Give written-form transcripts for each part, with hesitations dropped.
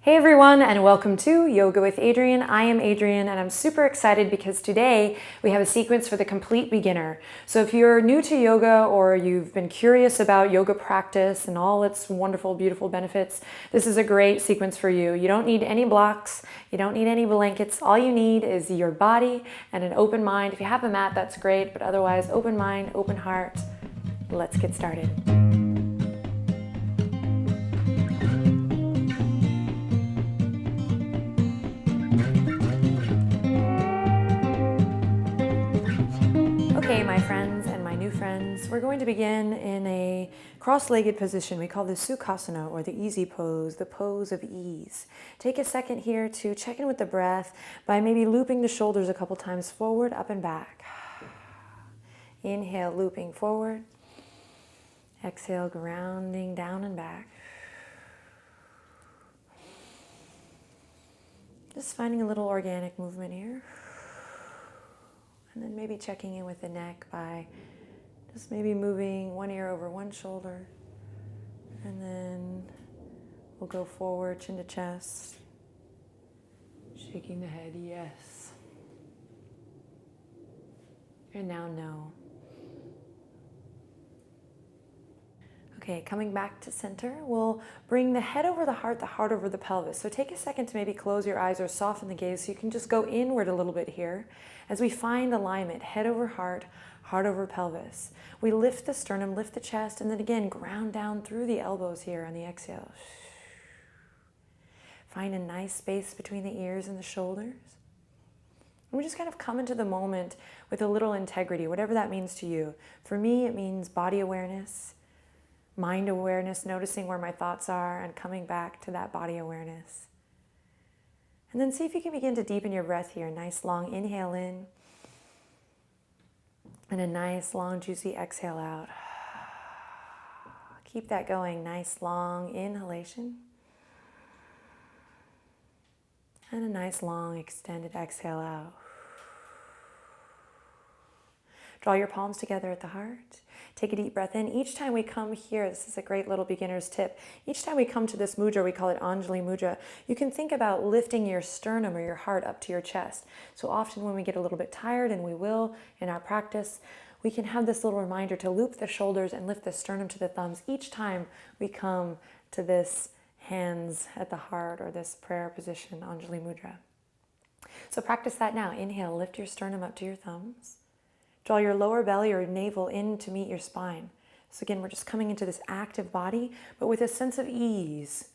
Hey everyone, and welcome to Yoga with Adriene. I am Adriene, and I'm super excited because today we have a sequence for the complete beginner. So if you're new to yoga or you've been curious about yoga practice and all its wonderful, beautiful benefits, this is a great sequence for you. You don't need any blocks, you don't need any blankets. All you need is your body and an open mind. If you have a mat, that's great, but otherwise, open mind, open heart. Let's get started. Okay, my friends and my new friends, we're going to begin in a cross-legged position. We call this Sukhasana, or the easy pose, the pose of ease. Take a second here to check in with the breath by maybe looping the shoulders a couple times forward, up and back. Inhale, looping forward. Exhale, grounding down and back. Just finding a little organic movement here. And then maybe checking in with the neck by just maybe moving one ear over one shoulder. And then we'll go forward, chin to chest. Shaking the head, yes. And now no. Okay, coming back to center, we'll bring the head over the heart over the pelvis. So take a second to maybe close your eyes or soften the gaze so you can just go inward a little bit here as we find alignment, head over heart, heart over pelvis. We lift the sternum, lift the chest, and then again, ground down through the elbows here on the exhale. Find a nice space between the ears and the shoulders. And we just kind of come into the moment with a little integrity, whatever that means to you. For me, it means body awareness, mind awareness, noticing where my thoughts are and coming back to that body awareness. And then see if you can begin to deepen your breath here. Nice long inhale in and a nice long juicy exhale out. Keep that going. Nice long inhalation and a nice long extended exhale out. Draw your palms together at the heart. Take a deep breath in. Each time we come here, this is a great little beginner's tip. Each time we come to this mudra, we call it Anjali Mudra, you can think about lifting your sternum or your heart up to your chest. So often when we get a little bit tired, and we will in our practice, we can have this little reminder to loop the shoulders and lift the sternum to the thumbs each time we come to this hands at the heart or this prayer position, Anjali Mudra. So practice that now. Inhale, lift your sternum up to your thumbs. Draw your lower belly or navel in to meet your spine. So again, we're just coming into this active body, but with a sense of ease.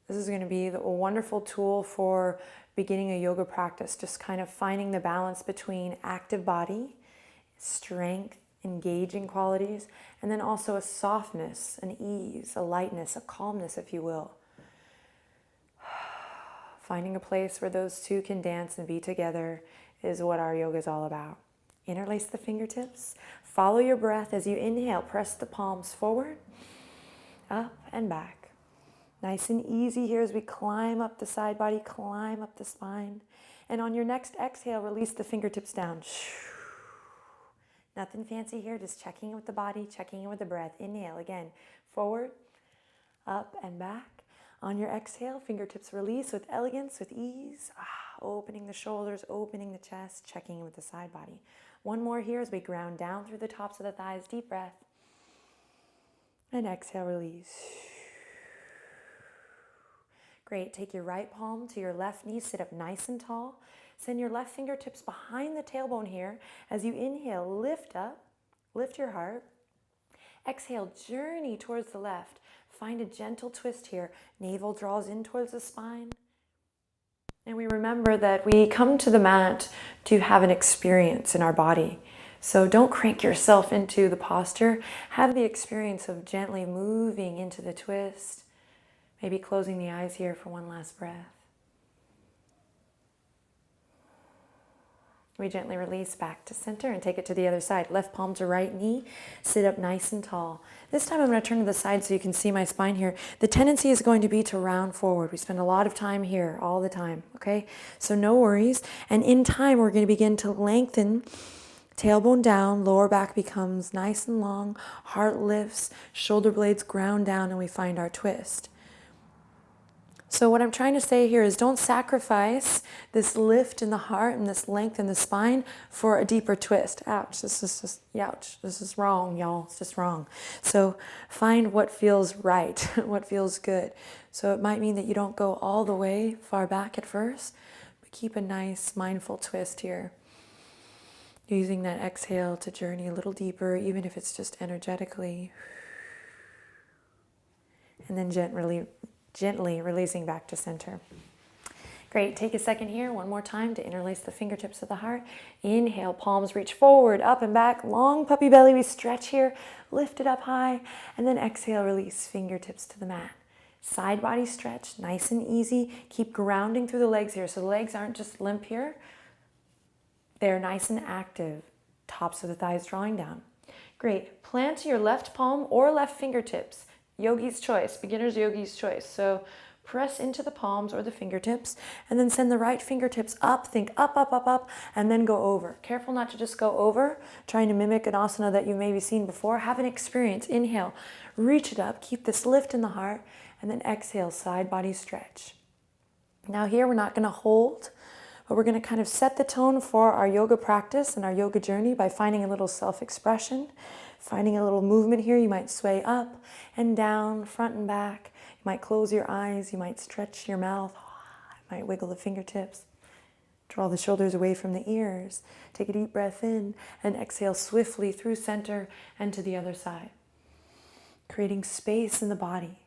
This is going to be a wonderful tool for beginning a yoga practice, just kind of finding the balance between active body, strength, engaging qualities, and then also a softness, an ease, a lightness, a calmness, if you will. Finding a place where those two can dance and be together is what our yoga is all about. Interlace the fingertips. Follow your breath as you inhale. Press the palms forward, up and back. Nice and easy here as we climb up the side body, climb up the spine. And on your next exhale, release the fingertips down. Nothing fancy here, just checking in with the body, checking in with the breath. Inhale again, forward, up and back. On your exhale, fingertips release with elegance, with ease. Opening the shoulders, opening the chest, checking in with the side body. One more here as we ground down through the tops of the thighs. Deep breath. And exhale, release. Great. Take your right palm to your left knee. Sit up nice and tall. Send your left fingertips behind the tailbone here. As you inhale, lift up. Lift your heart. Exhale, journey towards the left. Find a gentle twist here. Navel draws in towards the spine. And we remember that we come to the mat to have an experience in our body. So don't crank yourself into the posture. Have the experience of gently moving into the twist. Maybe closing the eyes here for one last breath. We gently release back to center and take it to the other side. Left palm to right knee. Sit up nice and tall. This time I'm going to turn to the side so you can see my spine here. The tendency is going to be to round forward. We spend a lot of time here all the time, okay? So no worries. And in time, we're going to begin to lengthen. Tailbone down, lower back becomes nice and long. Heart lifts, shoulder blades ground down, and we find our twist. So what I'm trying to say here is don't sacrifice this lift in the heart and this length in the spine for a deeper twist. Ouch, this is just, ouch, this is wrong, y'all, it's just wrong. So find what feels right, what feels good. So it might mean that you don't go all the way far back at first, but keep a nice mindful twist here. Using that exhale to journey a little deeper, even if it's just energetically. And then gently releasing back to center. Great, take a second here, one more time to interlace the fingertips of the heart. Inhale, palms reach forward, up and back, long puppy belly, we stretch here, lift it up high, and then exhale, release fingertips to the mat. Side body stretch, nice and easy. Keep grounding through the legs here, so the legs aren't just limp here. They're nice and active. Tops of the thighs drawing down. Great. Plant your left palm or left fingertips. Yogi's choice, beginner's yogi's choice. So press into the palms or the fingertips and then send the right fingertips up. Think up, up, up, up, and then go over. Careful not to just go over, trying to mimic an asana that you maybe seen before. Have an experience. Inhale, reach it up. Keep this lift in the heart, and then exhale, side body stretch. Now here we're not going to hold, but we're going to kind of set the tone for our yoga practice and our yoga journey by finding a little self-expression, finding a little movement here. You might sway up and down, front and back. You might close your eyes. You might stretch your mouth. You might wiggle the fingertips. Draw the shoulders away from the ears. Take a deep breath in and exhale swiftly through center and to the other side. Creating space in the body,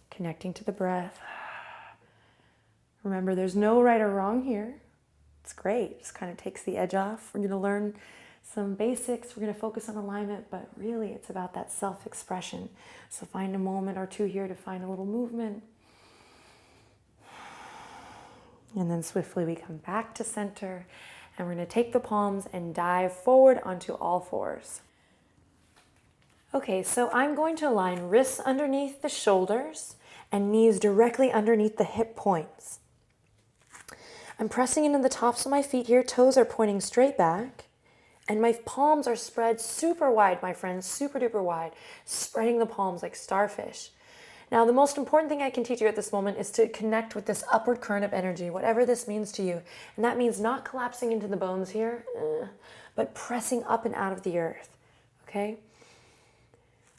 connecting to the breath. Remember, there's no right or wrong here. It's great. It just kind of takes the edge off. We're going to learn some basics. We're going to focus on alignment, but really it's about that self-expression. So find a moment or two here to find a little movement. And then swiftly we come back to center, and we're going to take the palms and dive forward onto all fours. Okay, so I'm going to align wrists underneath the shoulders and knees directly underneath the hip points. I'm pressing into the tops of my feet here. Toes are pointing straight back. And my palms are spread super wide, my friends, super duper wide. Spreading the palms like starfish. Now, the most important thing I can teach you at this moment is to connect with this upward current of energy, whatever this means to you. And that means not collapsing into the bones here, but pressing up and out of the earth, okay?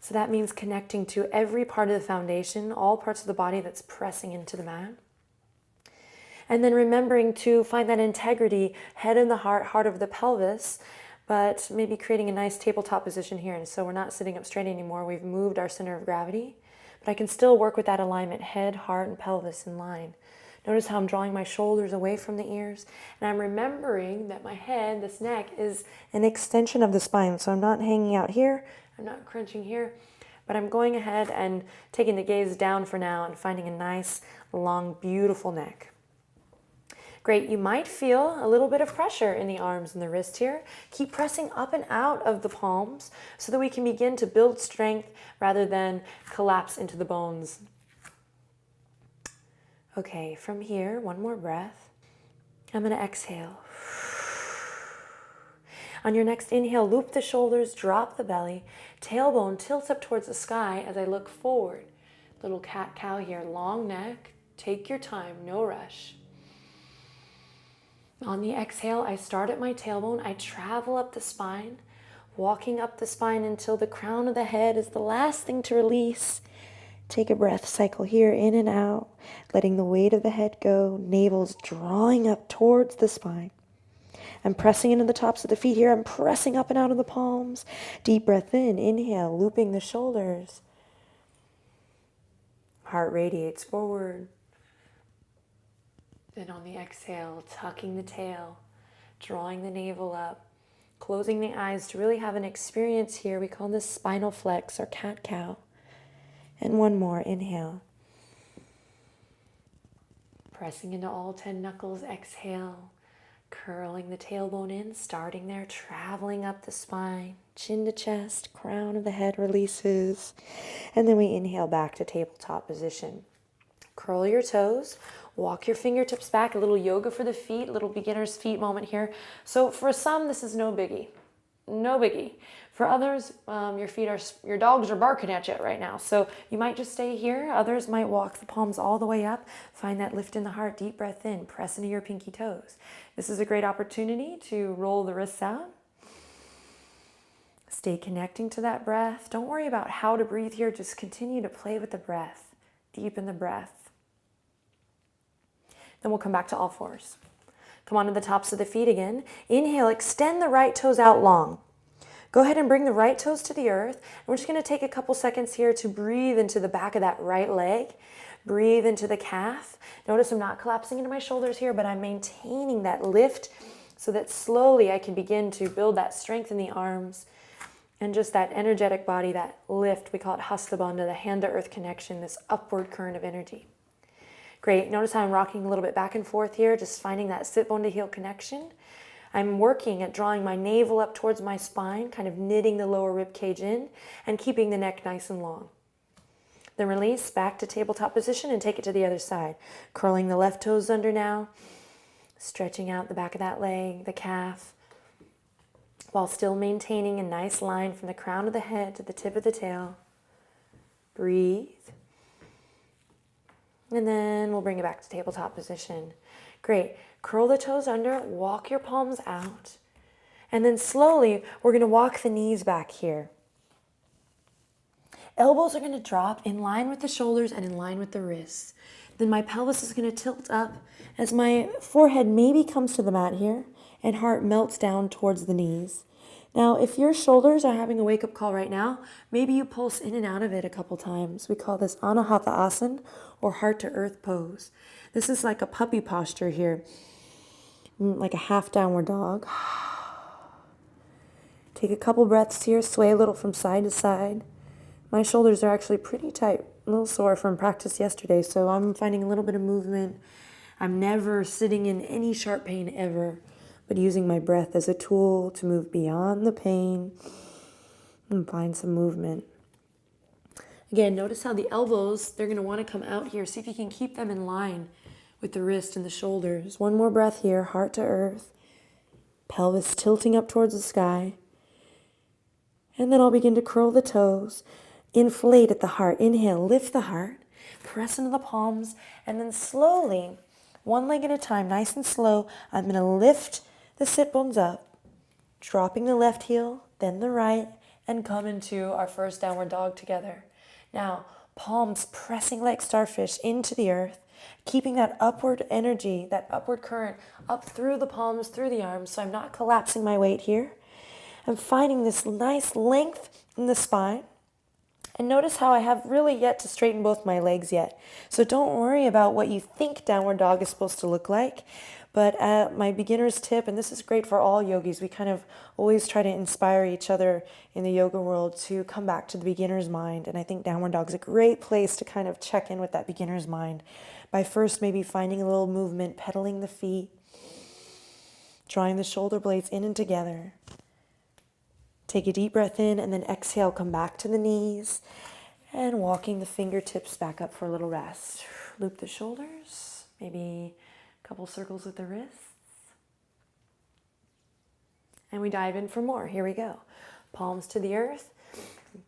So that means connecting to every part of the foundation, all parts of the body that's pressing into the mat. And then remembering to find that integrity, head in the heart, heart over the pelvis, but maybe creating a nice tabletop position here. And so we're not sitting up straight anymore. We've moved our center of gravity, but I can still work with that alignment, head, heart, and pelvis in line. Notice how I'm drawing my shoulders away from the ears. And I'm remembering that my head, this neck, is an extension of the spine. So I'm not hanging out here. I'm not crunching here. But I'm going ahead and taking the gaze down for now and finding a nice, long, beautiful neck. Great, you might feel a little bit of pressure in the arms and the wrist here. Keep pressing up and out of the palms so that we can begin to build strength rather than collapse into the bones. Okay, from here, one more breath. I'm going to exhale. On your next inhale, loop the shoulders, drop the belly, tailbone tilts up towards the sky as I look forward. Little cat-cow here, long neck. Take your time, no rush. On the exhale, I start at my tailbone. I travel up the spine, walking up the spine until the crown of the head is the last thing to release. Take a breath, cycle here, in and out, letting the weight of the head go. Navel's drawing up towards the spine. I'm pressing into the tops of the feet here. I'm pressing up and out of the palms. Deep breath in, inhale, looping the shoulders. Heart radiates forward. Then on the exhale, tucking the tail, drawing the navel up, closing the eyes to really have an experience here. We call this spinal flex or cat-cow. And one more, inhale. Pressing into all 10 knuckles, exhale. Curling the tailbone in, starting there, traveling up the spine, chin to chest, crown of the head releases. And then we inhale back to tabletop position. Curl your toes, walk your fingertips back, a little yoga for the feet, a little beginner's feet moment here. So for some, this is no biggie. No biggie. For others, your dogs are barking at you right now. So you might just stay here. Others might walk the palms all the way up. Find that lift in the heart. Deep breath in. Press into your pinky toes. This is a great opportunity to roll the wrists out. Stay connecting to that breath. Don't worry about how to breathe here. Just continue to play with the breath. Deepen the breath. Then we'll come back to all fours. Come onto the tops of the feet again. Inhale, extend the right toes out long. Go ahead and bring the right toes to the earth. And we're just going to take a couple seconds here to breathe into the back of that right leg. Breathe into the calf. Notice I'm not collapsing into my shoulders here, but I'm maintaining that lift so that slowly I can begin to build that strength in the arms and just that energetic body, that lift. We call it Hasta Bandha, the hand-to-earth connection, this upward current of energy. Great. Notice how I'm rocking a little bit back and forth here, just finding that sit bone to heel connection. I'm working at drawing my navel up towards my spine, kind of knitting the lower rib cage in and keeping the neck nice and long. Then release back to tabletop position and take it to the other side. Curling the left toes under now, stretching out the back of that leg, the calf, while still maintaining a nice line from the crown of the head to the tip of the tail. Breathe. And then we'll bring it back to tabletop position. Great. Curl the toes under, walk your palms out. And then slowly, we're going to walk the knees back here. Elbows are going to drop in line with the shoulders and in line with the wrists. Then my pelvis is going to tilt up as my forehead maybe comes to the mat here and heart melts down towards the knees. Now, if your shoulders are having a wake-up call right now, maybe you pulse in and out of it a couple times. We call this Anahata Asana or heart-to-earth pose. This is like a puppy posture here, like a half downward dog. Take a couple breaths here, sway a little from side to side. My shoulders are actually pretty tight, a little sore from practice yesterday, so I'm finding a little bit of movement. I'm never sitting in any sharp pain ever, but using my breath as a tool to move beyond the pain and find some movement. Again, notice how the elbows, they're going to want to come out here. See if you can keep them in line with the wrist and the shoulders. One more breath here, heart to earth, pelvis tilting up towards the sky. And then I'll begin to curl the toes, inflate at the heart. Inhale, lift the heart, press into the palms, and then slowly, one leg at a time, nice and slow, I'm going to lift the sit bones up, dropping the left heel, then the right, and come into our first downward dog together. Now, palms pressing like starfish into the earth, keeping that upward energy, that upward current up through the palms, through the arms, so I'm not collapsing my weight here. I'm finding this nice length in the spine. And notice how I have really yet to straighten both my legs yet. So don't worry about what you think downward dog is supposed to look like. But my beginner's tip, and this is great for all yogis, we kind of always try to inspire each other in the yoga world to come back to the beginner's mind. And I think downward dog is a great place to kind of check in with that beginner's mind by first maybe finding a little movement, pedaling the feet, drawing the shoulder blades in and together. Take a deep breath in and then exhale, come back to the knees and walking the fingertips back up for a little rest. Loop the shoulders, maybe a couple circles with the wrists. And we dive in for more. Here we go. Palms to the earth,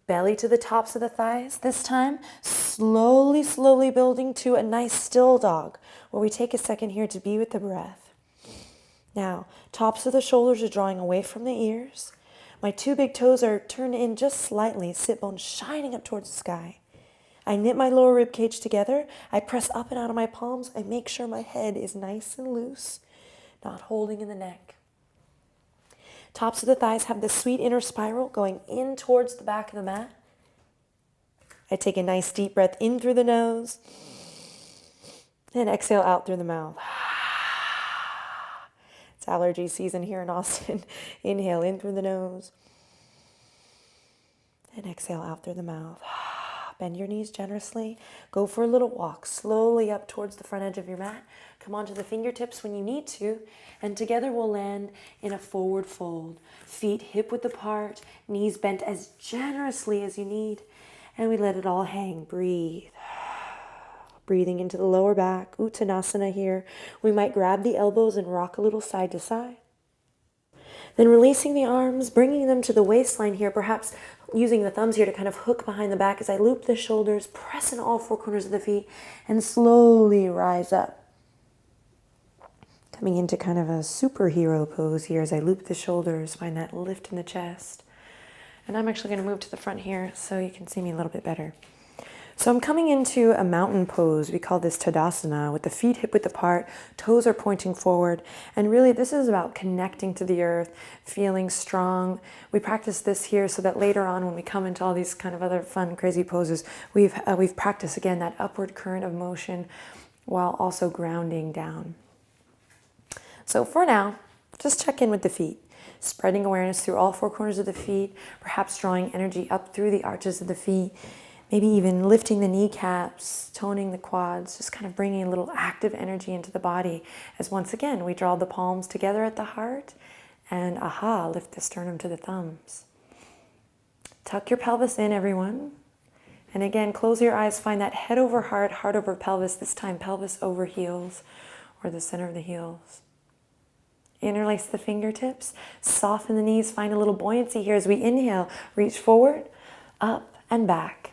belly to the tops of the thighs. This time, slowly building to a nice still dog where we take a second here to be with the breath. Now, tops of the shoulders are drawing away from the ears. My two big toes are turned in just slightly, sit bones shining up towards the sky. I knit my lower rib cage together. I press up and out of my palms. I make sure my head is nice and loose, not holding in the neck. Tops of the thighs have this sweet inner spiral going in towards the back of the mat. I take a nice deep breath in through the nose and exhale out through the mouth. Allergy season here in Austin. Inhale in through the nose and exhale out through the mouth. Bend your knees generously. Go for a little walk slowly up towards the front edge of your mat. Come onto the fingertips when you need to, and together we'll land in a forward fold. Feet hip width apart, knees bent as generously as you need, and we let it all hang. Breathe. Breathing into the lower back, Uttanasana here. We might grab the elbows and rock a little side to side. Then releasing the arms, bringing them to the waistline here, perhaps using the thumbs here to kind of hook behind the back as I loop the shoulders, press in all four corners of the feet, and slowly rise up. Coming into kind of a superhero pose here as I loop the shoulders, find that lift in the chest. And I'm actually going to move to the front here so you can see me a little bit better. So I'm coming into a mountain pose. We call this Tadasana, with the feet hip width apart, toes are pointing forward. And really this is about connecting to the earth, feeling strong. We practice this here so that later on when we come into all these kind of other fun, crazy poses, we've practiced again that upward current of motion while also grounding down. So for now, just check in with the feet. Spreading awareness through all four corners of the feet, perhaps drawing energy up through the arches of the feet, maybe even lifting the kneecaps, toning the quads, just kind of bringing a little active energy into the body as once again we draw the palms together at the heart and lift the sternum to the thumbs. Tuck your pelvis in, everyone. And again, close your eyes, find that head over heart, heart over pelvis, this time pelvis over heels or the center of the heels. Interlace the fingertips, soften the knees, find a little buoyancy here as we inhale, reach forward, up and back.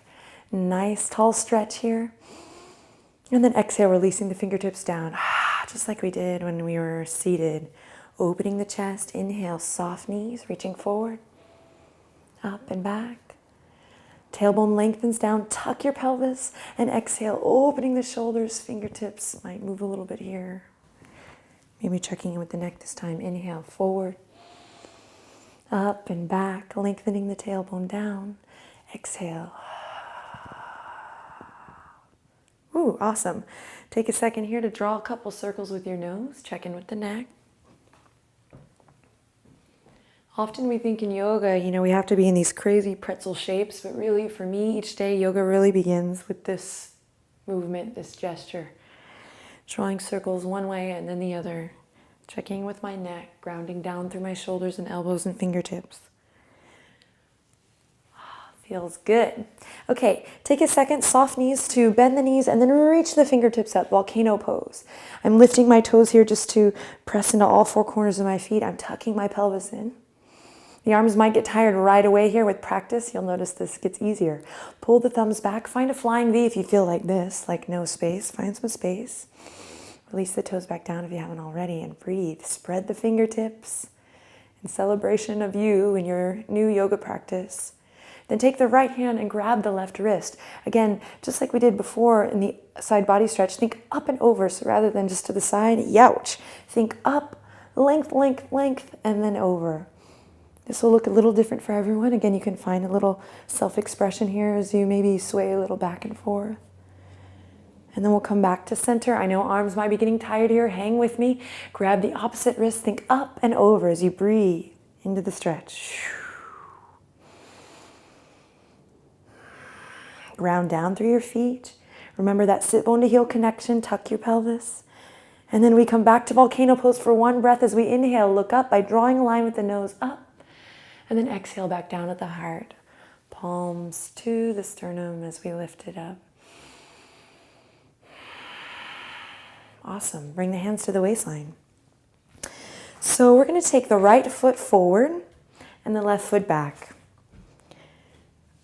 Nice tall stretch here. And then exhale, releasing the fingertips down, just like we did when we were seated. Opening the chest, inhale, soft knees, reaching forward, up and back. Tailbone lengthens down, tuck your pelvis, and exhale, opening the shoulders, fingertips might move a little bit here. Maybe checking in with the neck this time. Inhale, forward, up and back, lengthening the tailbone down. Exhale. Ooh, awesome. Take a second here to draw a couple circles with your nose. Check in with the neck. Often we think in yoga, we have to be in these crazy pretzel shapes, but really for me, each day, yoga really begins with this movement, this gesture. Drawing circles one way and then the other. Checking with my neck, grounding down through my shoulders and elbows and fingertips. Feels good. Okay, take a second, soft knees to bend the knees and then reach the fingertips up, volcano pose. I'm lifting my toes here just to press into all four corners of my feet. I'm tucking my pelvis in. The arms might get tired right away here. With practice, you'll notice this gets easier. Pull the thumbs back. Find a flying V if you feel like this, like no space. Find some space. Release the toes back down if you haven't already and breathe. Spread the fingertips in celebration of you and your new yoga practice. Then take the right hand and grab the left wrist. Again, just like we did before in the side body stretch, think up and over. So rather than just to the side, youch. Think up, length, length, length, and then over. This will look a little different for everyone. Again, you can find a little self-expression here as you maybe sway a little back and forth. And then we'll come back to center. I know arms might be getting tired here. Hang with me. Grab the opposite wrist. Think up and over as you breathe into the stretch. Ground down through your feet. Remember that sit bone to heel connection. Tuck your pelvis. And then we come back to volcano pose for one breath as we inhale. Look up by drawing a line with the nose up. And then exhale back down at the heart. Palms to the sternum as we lift it up. Awesome. Bring the hands to the waistline. So we're going to take the right foot forward and the left foot back.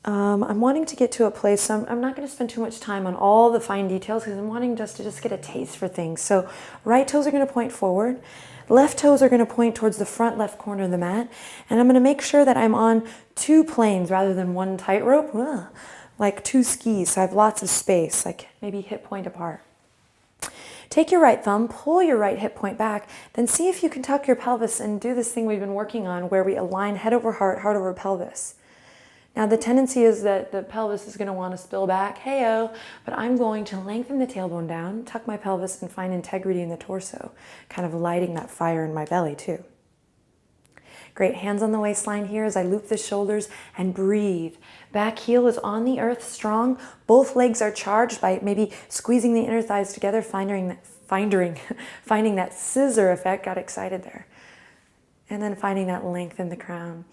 I'm wanting to get to a place, so I'm not going to spend too much time on all the fine details because I'm wanting just to get a taste for things. So right toes are going to point forward. Left toes are going to point towards the front left corner of the mat. And I'm going to make sure that I'm on two planes rather than one tightrope, like two skis. So I have lots of space, like maybe hip point apart. Take your right thumb, pull your right hip point back, then see if you can tuck your pelvis and do this thing we've been working on where we align head over heart, heart over pelvis. Now the tendency is that the pelvis is going to want to spill back, hey-oh, but I'm going to lengthen the tailbone down, tuck my pelvis, and find integrity in the torso, kind of lighting that fire in my belly too. Great, hands on the waistline here as I loop the shoulders and breathe. Back heel is on the earth, strong. Both legs are charged by maybe squeezing the inner thighs together, finding that scissor effect. Got excited there. And then finding that length in the crown.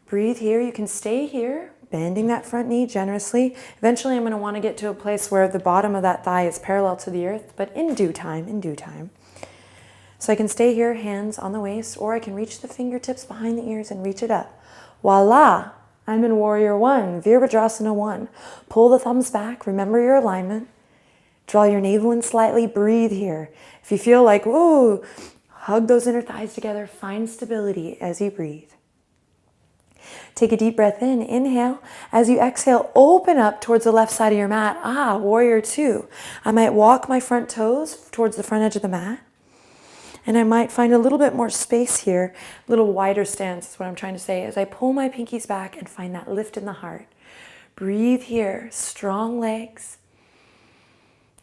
Breathe here. You can stay here, bending that front knee generously. Eventually, I'm going to want to get to a place where the bottom of that thigh is parallel to the earth, but in due time. So I can stay here, hands on the waist, or I can reach the fingertips behind the ears and reach it up. Voila! I'm in Warrior One, Virabhadrasana 1. Pull the thumbs back, remember your alignment. Draw your navel in slightly, breathe here. If you feel like, whoa, hug those inner thighs together, find stability as you breathe. Take a deep breath in, inhale. As you exhale, open up towards the left side of your mat. Warrior Two. I might walk my front toes towards the front edge of the mat. And I might find a little bit more space here, a little wider stance is what I'm trying to say, as I pull my pinkies back and find that lift in the heart. Breathe here, strong legs.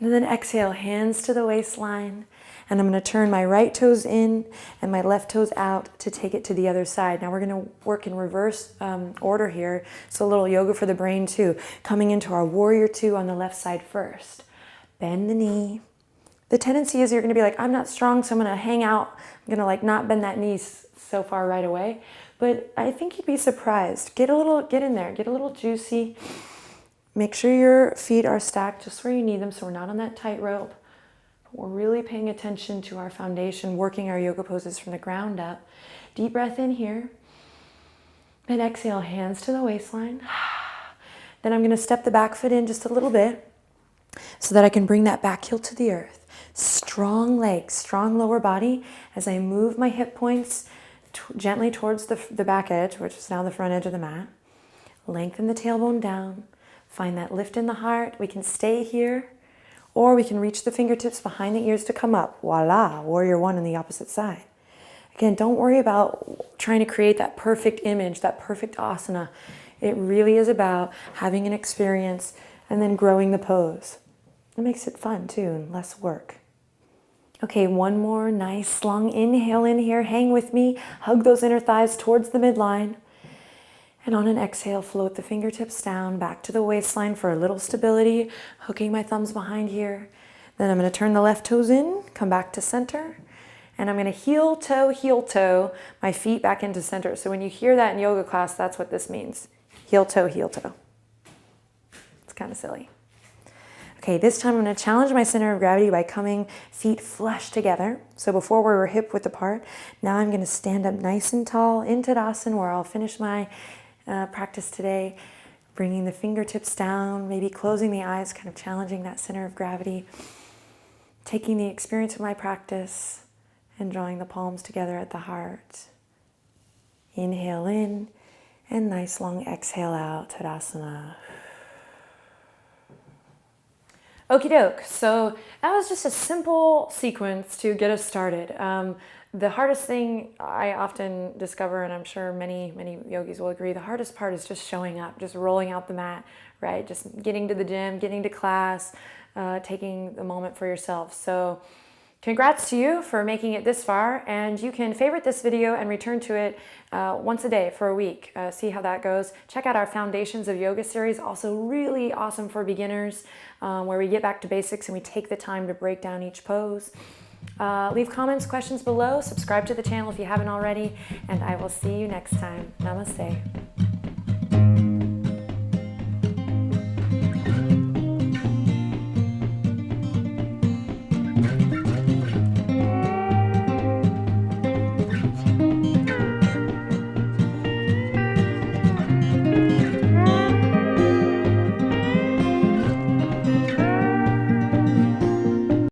And then exhale, hands to the waistline. And I'm going to turn my right toes in and my left toes out to take it to the other side. Now we're going to work in reverse order here. So a little yoga for the brain too. Coming into our Warrior Two on the left side first. Bend the knee. The tendency is you're going to be like, I'm not strong, so I'm going to hang out. I'm going to like not bend that knee so far right away. But I think you'd be surprised. Get in there, get a little juicy. Make sure your feet are stacked just where you need them so we're not on that tightrope. We're really paying attention to our foundation, working our yoga poses from the ground up. Deep breath in here. Then exhale, hands to the waistline. Then I'm going to step the back foot in just a little bit so that I can bring that back heel to the earth. Strong legs, strong lower body as I move my hip points gently towards the back edge, which is now the front edge of the mat. Lengthen the tailbone down. Find that lift in the heart. We can stay here, or we can reach the fingertips behind the ears to come up. Voila, Warrior One on the opposite side. Again, don't worry about trying to create that perfect image, that perfect asana. It really is about having an experience and then growing the pose. It makes it fun too and less work. Okay, one more nice long inhale in here. Hang with me. Hug those inner thighs towards the midline. And on an exhale, float the fingertips down back to the waistline for a little stability. Hooking my thumbs behind here. Then I'm going to turn the left toes in, come back to center. And I'm going to heel toe, my feet back into center. So when you hear that in yoga class, that's what this means. Heel toe, heel toe. It's kind of silly. Okay, this time I'm going to challenge my center of gravity by coming feet flush together. So before we were hip width apart, now I'm going to stand up nice and tall in Tadasana, where I'll finish my practice today, bringing the fingertips down, maybe closing the eyes, kind of challenging that center of gravity, taking the experience of my practice and drawing the palms together at the heart. Inhale in and nice long exhale out, Tadasana. Okie doke, so that was just a simple sequence to get us started. The hardest thing I often discover, and I'm sure many yogis will agree, the hardest part is just showing up, just rolling out the mat, right? Just getting to the gym, getting to class, taking the moment for yourself. So congrats to you for making it this far, and you can favorite this video and return to it once a day for a week. See how that goes. Check out our Foundations of Yoga series, also really awesome for beginners, where we get back to basics and we take the time to break down each pose. Leave comments, questions below, subscribe to the channel if you haven't already, and I will see you next time. Namaste.